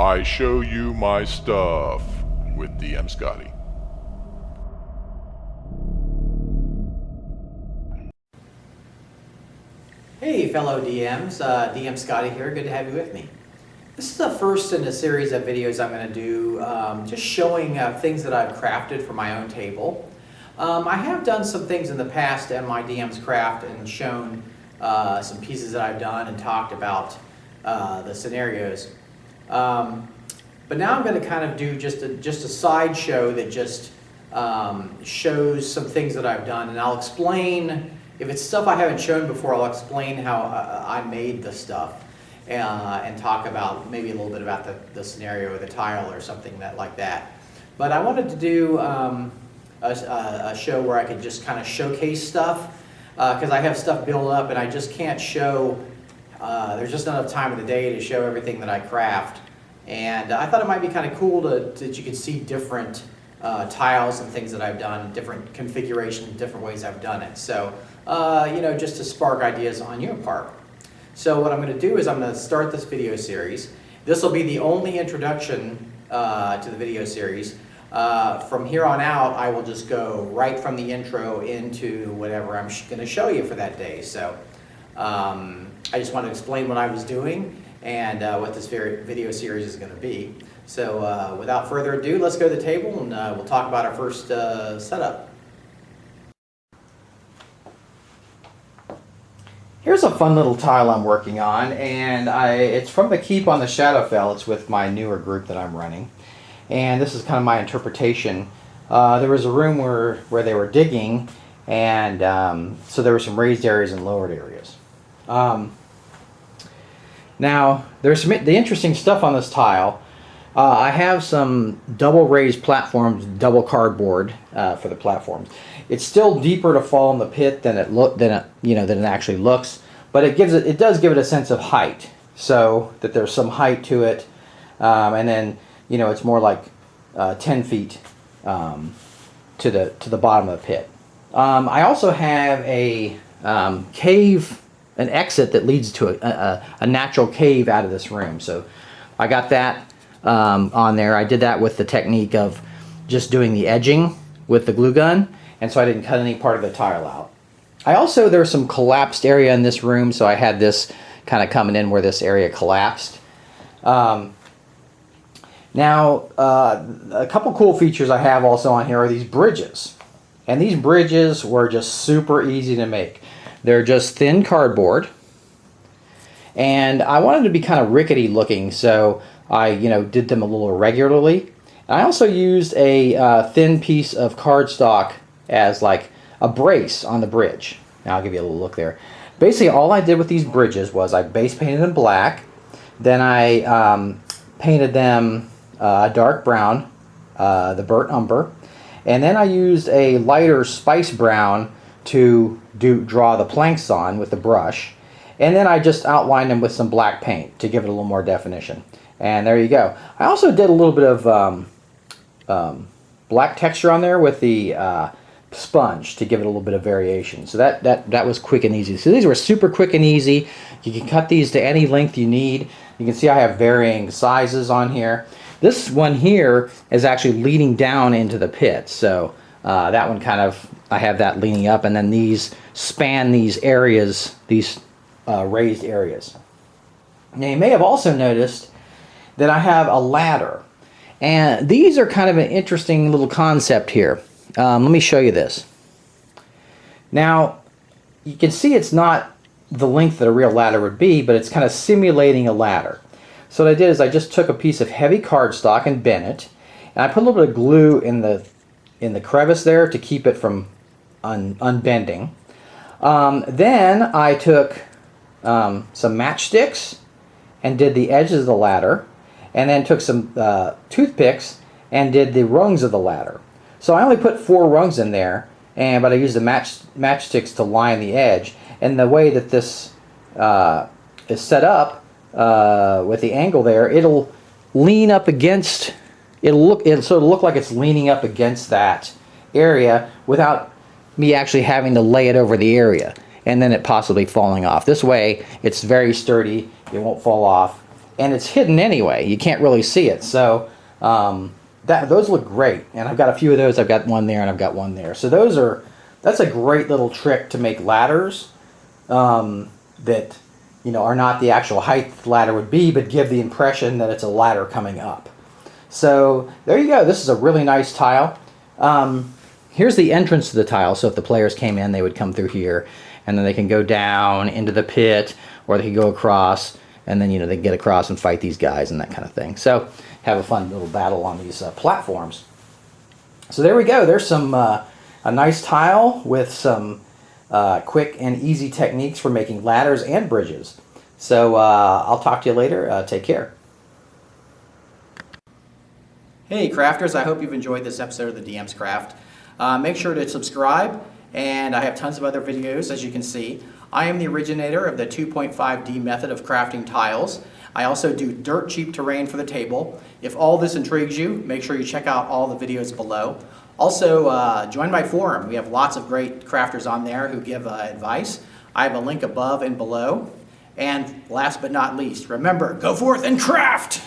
I show you my stuff with DM Scotty. Hey fellow DMs, DM Scotty here, good to have you with me. This is the first in a series of videos I'm going to do just showing things that I've crafted for my own table. I have done some things in the past in my DM's craft and shown some pieces that I've done and talked about the scenarios. But now I'm going to kind of do just a side show that just shows some things that I've done, and I'll explain. If it's stuff I haven't shown before, I'll explain how I made the stuff and talk about maybe a little bit about the scenario or the tile or something like that. But I wanted to do a show where I could just kind of showcase stuff because I have stuff built up and I just can't show, there's just not enough time of the day to show everything that I craft. And I thought it might be kind of cool that you could see different tiles and things that I've done, different configurations, different ways I've done it. So, you know, just to spark ideas on your part. So what I'm going to do is I'm going to start this video series. This will be the only introduction to the video series. From here on out, I will just go right from the intro into whatever I'm going to show you for that day. So I just want to explain what I was doing and what this video series is going to be. So without further ado, let's go to the table and we'll talk about our first setup. Here's a fun little tile I'm working on, and it's from the Keep on the Shadowfell. It's with my newer group that I'm running. And this is kind of my interpretation. There was a room where they were digging, and so there were some raised areas and lowered areas. Now, there's the interesting stuff on this tile. I have some double raised platforms, double cardboard for the platforms. It's still deeper to fall in the pit than it actually looks, but it does give it a sense of height, so that there's some height to it, and then it's more like 10 feet to the bottom of the pit. I also have a cave, an exit that leads to a natural cave out of this room. So I got that on there. I did that with the technique of just doing the edging with the glue gun, and so I didn't cut any part of the tile out. There's some collapsed area in this room, so I had this kind of coming in where this area collapsed. Now, a couple cool features I have also on here are these bridges. And these bridges were just super easy to make. They're just thin cardboard. And I wanted to be kind of rickety looking, so I did them a little irregularly. And I also used a thin piece of cardstock as like a brace on the bridge. Now I'll give you a little look there. Basically all I did with these bridges was I base painted them black. Then I painted them a dark brown, the burnt umber, and then I used a lighter spice brown to draw the planks on with the brush, and then I just outlined them with some black paint to give it a little more definition. And there you go. I also did a little bit of black texture on there with the sponge to give it a little bit of variation. So that was quick and easy. So these were super quick and easy. You can cut these to any length you need. You can see I have varying sizes on here. This one here is actually leaning down into the pit, so that one I have that leaning up, and then these span these areas, these raised areas. Now you may have also noticed that I have a ladder, and these are kind of an interesting little concept here. Let me show you this. Now you can see it's not the length that a real ladder would be, but it's kind of simulating a ladder. So what I did is I just took a piece of heavy cardstock and bent it, and I put a little bit of glue in the crevice there to keep it from unbending. Then I took some matchsticks and did the edges of the ladder, and then took some toothpicks and did the rungs of the ladder. So I only put 4 rungs in there, but I used the matchsticks to line the edge. And the way that this is set up, with the angle there, it'll lean up against, it'll sort of look like it's leaning up against that area without me actually having to lay it over the area and then it possibly falling off. This way it's very sturdy, it won't fall off, and it's hidden anyway. You can't really see it. So those look great, and I've got a few of those. I've got one there and I've got one there. So that's a great little trick to make ladders that are not the actual height the ladder would be, but give the impression that it's a ladder coming up. So there you go. This is a really nice tile. Here's the entrance to the tile. So if the players came in, they would come through here, and then they can go down into the pit, or they can go across, and then they can get across and fight these guys and that kind of thing. So have a fun little battle on these platforms. So there we go. There's some a nice tile with some quick and easy techniques for making ladders and bridges. So I'll talk to you later. Take care. Hey crafters, I hope you've enjoyed this episode of the DM's Craft. Make sure to subscribe, and I have tons of other videos, as you can see. I am the originator of the 2.5D method of crafting tiles. I also do dirt cheap terrain for the table. If all this intrigues you, make sure you check out all the videos below. Also, join my forum. We have lots of great crafters on there who give advice. I have a link above and below. And last but not least, remember, go forth and craft!